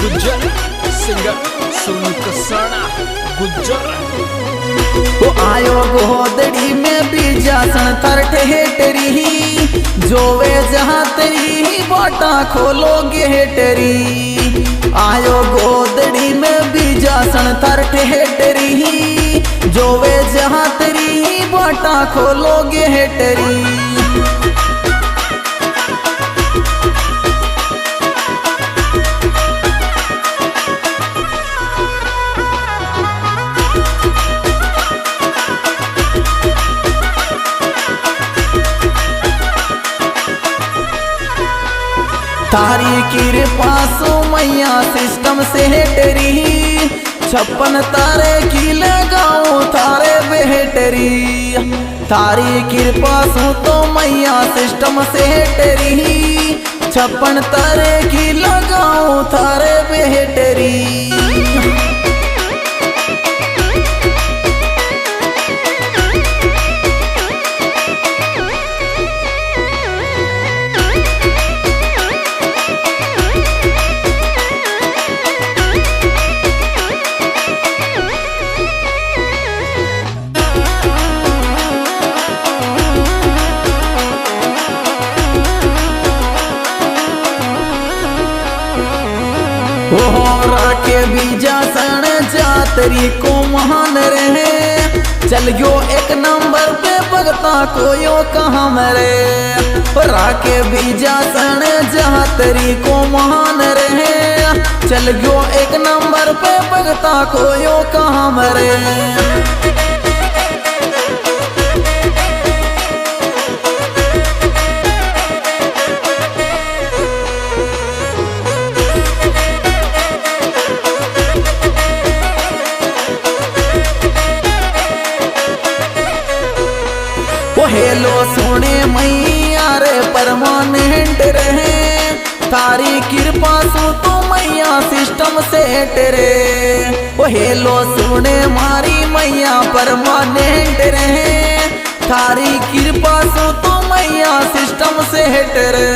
Gujjar singer सुन कसाना गुज्जर तो आयो गोदड़ी में बीजासन थर ठेटरी जोवे जहाँ तेरी बोटा खोलोगे हेटरी। आयो गोदड़ी में बीजासन थर ठेटरी जोवे जहाँ तेरी बोटा खोलोगे हेटरी। तारी कृपा सो मैया सिस्टम से हेटरी 56 तारे की लगाओ थारे बेहटरी। तारी कृपा सो तो मैया सिस्टम से हेटरी 56 तारे की लगाओ थारे बेहटरी। के बीजासन जातरी को महान रहे चल गयो एक नंबर पे भगता को यो कहाँ मरे। राके बीजासन जातरी को महान रहे चल गयो एक नंबर पे भगता को यो कहाँ मरे। हेलो सोने मैया रे परमानेंट रहे तारी कृपा सु तो मैया सिस्टम सेट रे। ओ हेलो सोने मारी मैया परमानेंट रहे तारी कृपा सु तो मैया सिस्टम सेट रे।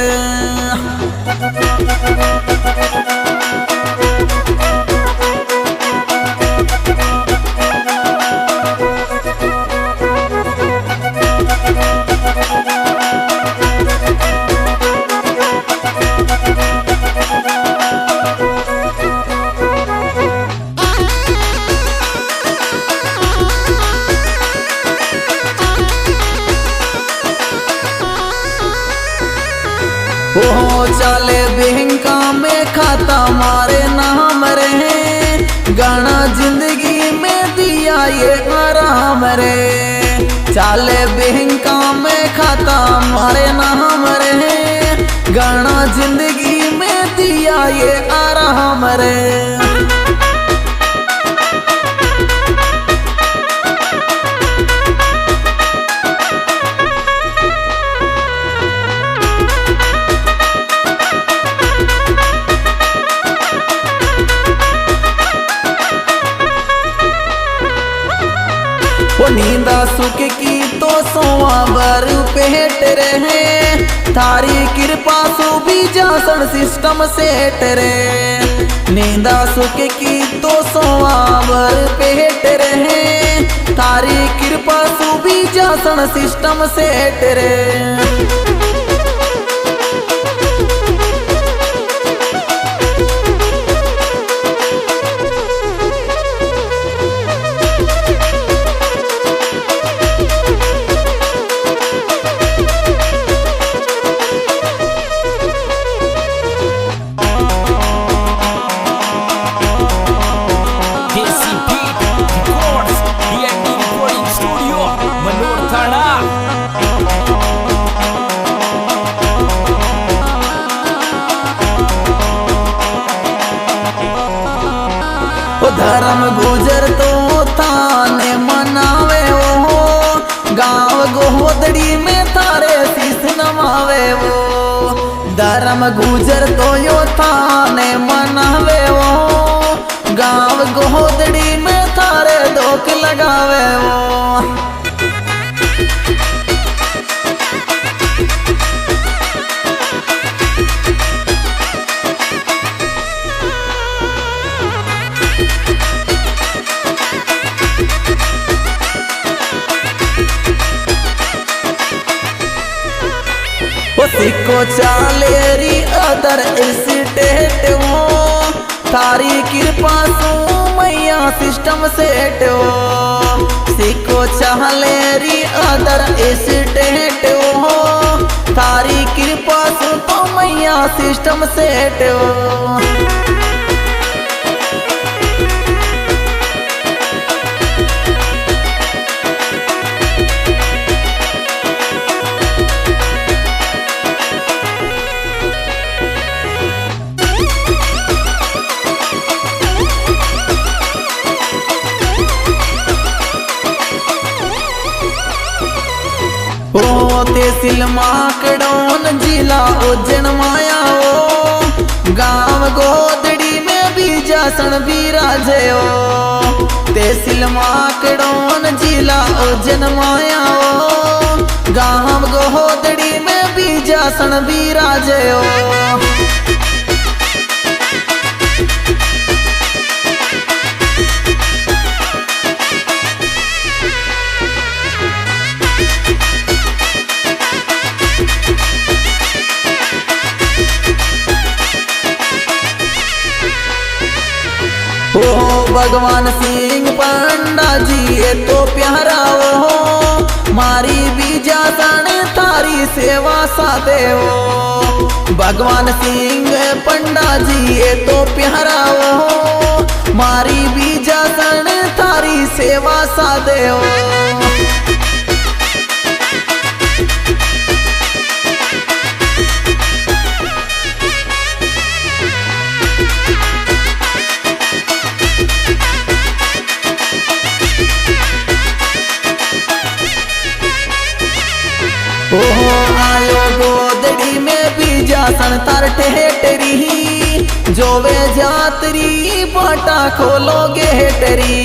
ओ चले बैंका में खाता मारे नाम रहे गाना जिंदगी में दिया ये आराम रे। चले बैंका में खाता मारे नाम रहे गाना जिंदगी में दिया ये आराम रे। नींदा सुख की तो सोवा बर पेट रहे थारी कृपा सु बीजासन सिस्टम सेट रे। नींदा सुख की तो सोवा बर पेट रहे थारी कृपा सु बीजासन सिस्टम सेट रे। धर्म गुजर तो थाने मनावे वो गाँव गोदड़ी में थारे शीस नमावे वो। धर्म गुजर तो यो थाने मनावे वो गाँव गोदड़ी में थारे धोख लगावे वो। सीखो चालेरी अदर स्टेट हो, थारी कृपा सु मैया सिस्टम सेट हो। सीखो चालेरी अदर स्टेट हो, थारी कृपा सु तो मैया सिस्टम सेट हो। ओ तहसील माकड़ौन जिला उज्जैन माया ओ, गांव गोदड़ी में बीजासन बिराजे ओ। तहसील माकड़ौन जिला उज्जैन माया ओ, गांव गोदड़ी में बीजासन बिराजे ओ। ओ भगवान सिंह पंडा जी ये तो प्यारा हो, मारी बीजासन थारी सेवा सादे हो। भगवान सिंह पंडा जी ये तो प्यारा हो, मारी बीजासन थारी सेवा सादे हो। ओहो आयो गोदड़ी में बीजासन तार ठेठरी, जोवे जातरी बाटा खोलोगे हेटरी।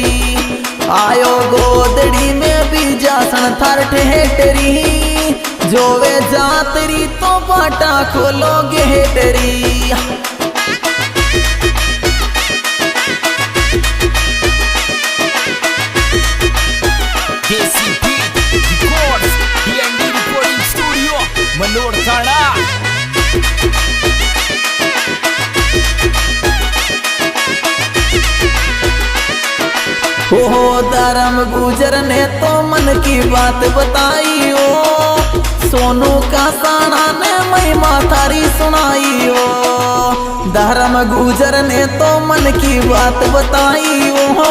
आयो गोदड़ी में बीजासन थार ठेठरी, जोवे जातरी तो बाटा खोलोगे हेटरी। मनोर थाना ओहो धर्म गुजर ने तो मन की बात बताई हो, सोनू का साना ने महिमा थारी सुनाई हो। धर्म गुजर ने तो मन की बात बताई हो,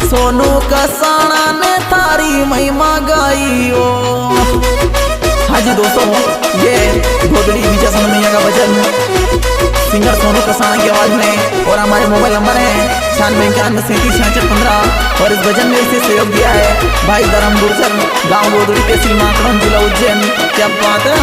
सोनू का साना ने थारी महिमा गाई हो। हाँ जी दोस्तों, ये गोदड़ी बीजासन मैया का भजन सिंगर सोनू कसाना की आवाज में, और हमारे मोबाइल नंबर है 9691376615। और इस भजन में इसे सहयोग दिया है भाई धर्म गुर्जर, गाँव गोदड़ी तहसील माकड़ौन जिला उज्जैन। क्या बात है।